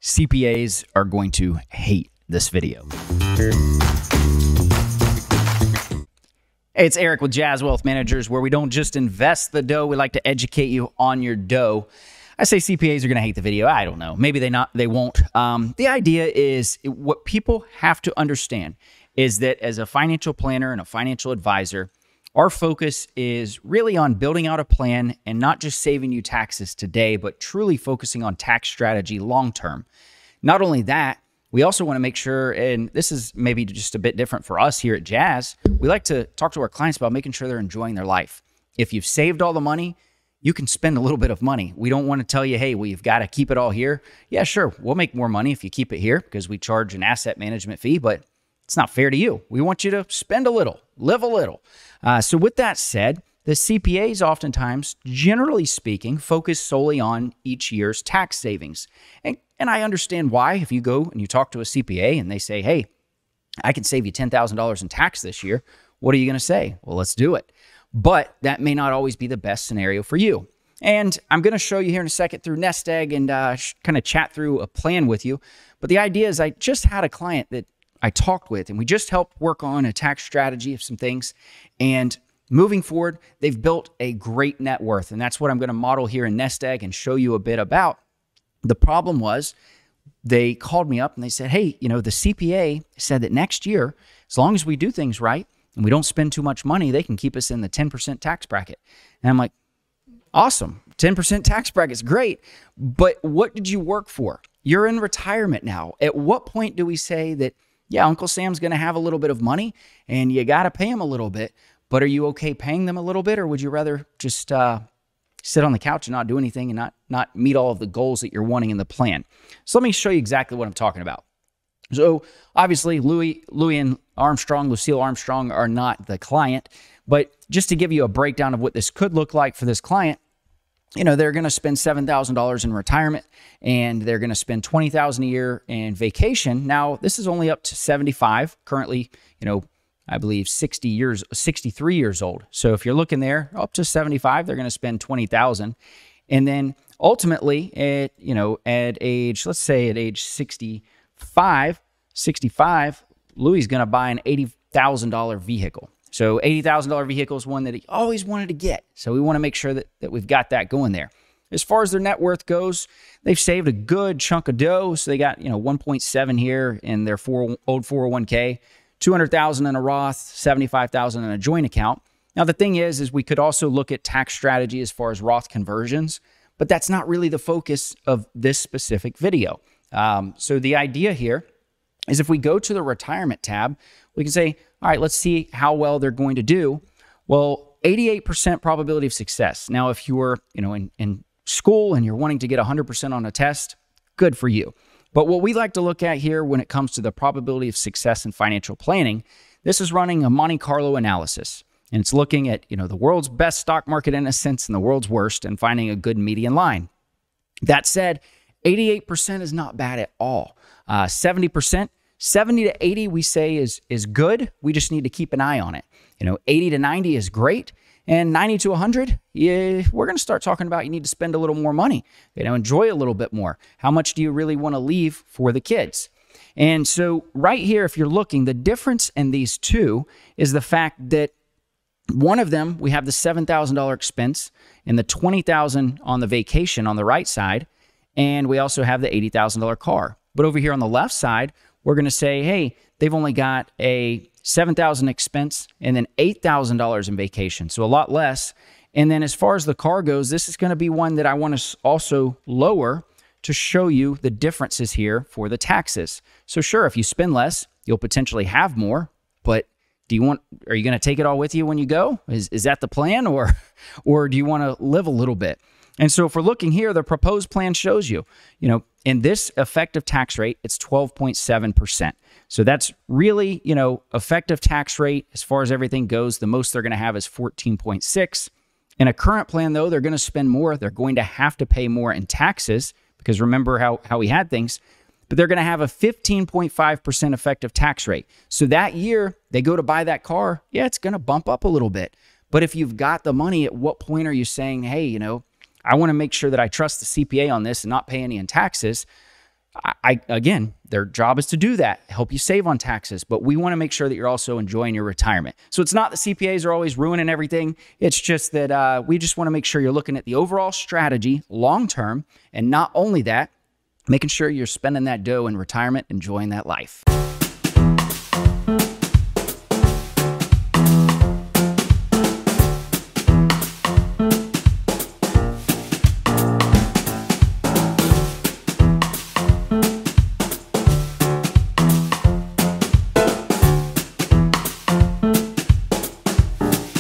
CPAs are going to hate this video. Hey, it's Eric with Jazz Wealth Managers, where we don't just invest the dough, we like to educate you on your dough. I say CPAs are going to hate the video. I don't know. Maybe they won't. The idea is what people have to understand is that as a financial planner and a financial advisor, our focus is really on building out a plan and not just saving you taxes today, but truly focusing on tax strategy long term. Not only that, we also want to make sure, and this is maybe just a bit different for us here at Jazz, we like to talk to our clients about making sure they're enjoying their life. If you've saved all the money, you can spend a little bit of money. We don't want to tell you, hey, well, you've got to keep it all here. Yeah, sure, we'll make more money if you keep it here because we charge an asset management fee, but it's not fair to you. We want you to spend a little, live a little. So with that said, the CPAs oftentimes, generally speaking, focus solely on each year's tax savings. And I understand why. If you go and you talk to a CPA and they say, hey, I can save you $10,000 in tax this year, what are you going to say? Well, let's do it. But that may not always be the best scenario for you. And I'm going to show you here in a second through Nest Egg and kind of chat through a plan with you. But the idea is I just had a client that I talked with, and we just helped work on a tax strategy of some things. And moving forward, they've built a great net worth. And that's what I'm going to model here in Nest Egg and show you a bit about. The problem was they called me up and they said, hey, you know, the CPA said that next year, as long as we do things right and we don't spend too much money, they can keep us in the 10% tax bracket. And I'm like, awesome. 10% tax bracket is great. But what did you work for? You're in retirement now. At what point do we say that, yeah, Uncle Sam's going to have a little bit of money and you got to pay him a little bit, but are you okay paying them a little bit, or would you rather just sit on the couch and not do anything and not meet all of the goals that you're wanting in the plan? So let me show you exactly what I'm talking about. So obviously Lucille Armstrong are not the client, but just to give you a breakdown of what this could look like for this client, you know, they're going to spend $7,000 in retirement and they're going to spend $20,000 a year in vacation. Now, this is only up to 75, currently, you know, I believe 63 years old. So if you're looking there up to 75, they're going to spend $20,000. And then ultimately at age, let's say at age 65, Louis is going to buy an $80,000 vehicle. So $80,000 vehicle is one that he always wanted to get. So we want to make sure that we've got that going there. As far as their net worth goes, they've saved a good chunk of dough. So they got, 1.7 here in their old 401k, 200,000 in a Roth, 75,000 in a joint account. Now, the thing is we could also look at tax strategy as far as Roth conversions, but that's not really the focus of this specific video. So the idea here is if we go to the retirement tab, we can say, all right, let's see how well they're going to do. Well, 88% probability of success. Now, if you were, in school and you're wanting to get 100% on a test, good for you. But what we like to look at here when it comes to the probability of success in financial planning, this is running a Monte Carlo analysis. And it's looking at, the world's best stock market in a sense and the world's worst and finding a good median line. That said, 88% is not bad at all. 70%, 70 to 80 we say is good. We just need to keep an eye on it. 80 to 90 is great. And 90 to 100, we're going to start talking about you need to spend a little more money, enjoy a little bit more. How much do you really want to leave for the kids? And so right here, if you're looking, the difference in these two is the fact that one of them, we have the $7,000 expense and the $20,000 on the vacation on the right side. And we also have the $80,000 car. But over here on the left side, we're going to say, hey, they've only got a $7,000 expense and then $8,000 in vacation. So a lot less. And then as far as the car goes, this is going to be one that I want to also lower to show you the differences here for the taxes. So sure, if you spend less, you'll potentially have more, but are you going to take it all with you when you go? Is that the plan, or do you want to live a little bit? And so if we're looking here, the proposed plan shows you, in this effective tax rate, it's 12.7%. So that's really, effective tax rate as far as everything goes. The most they're going to have is 14.6. In a current plan, though, they're going to spend more. They're going to have to pay more in taxes because remember how we had things. But they're going to have a 15.5% effective tax rate. So that year, they go to buy that car, yeah, it's going to bump up a little bit. But if you've got the money, at what point are you saying, hey, I want to make sure that I trust the CPA on this and not pay any in taxes? Again, their job is to do that, help you save on taxes, but we want to make sure that you're also enjoying your retirement. So it's not that CPAs are always ruining everything. It's just that we just want to make sure you're looking at the overall strategy long-term, and not only that, making sure you're spending that dough in retirement, enjoying that life.